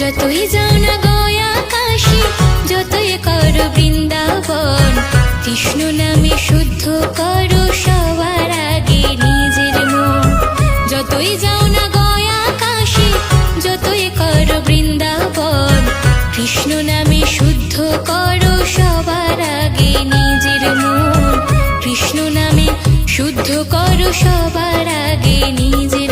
যতই যাও না গয়া কাশী, যতই করো বৃন্দাবন, কৃষ্ণ নামে শুদ্ধ করো সবার আগে নিজের মন। যতই যাও না গয়া কাশী, যতই করো বৃন্দাবন, কৃষ্ণ নামে শুদ্ধ করো সবার আগে নিজের মন। কৃষ্ণ নামে শুদ্ধ করো সবার আগে নিজের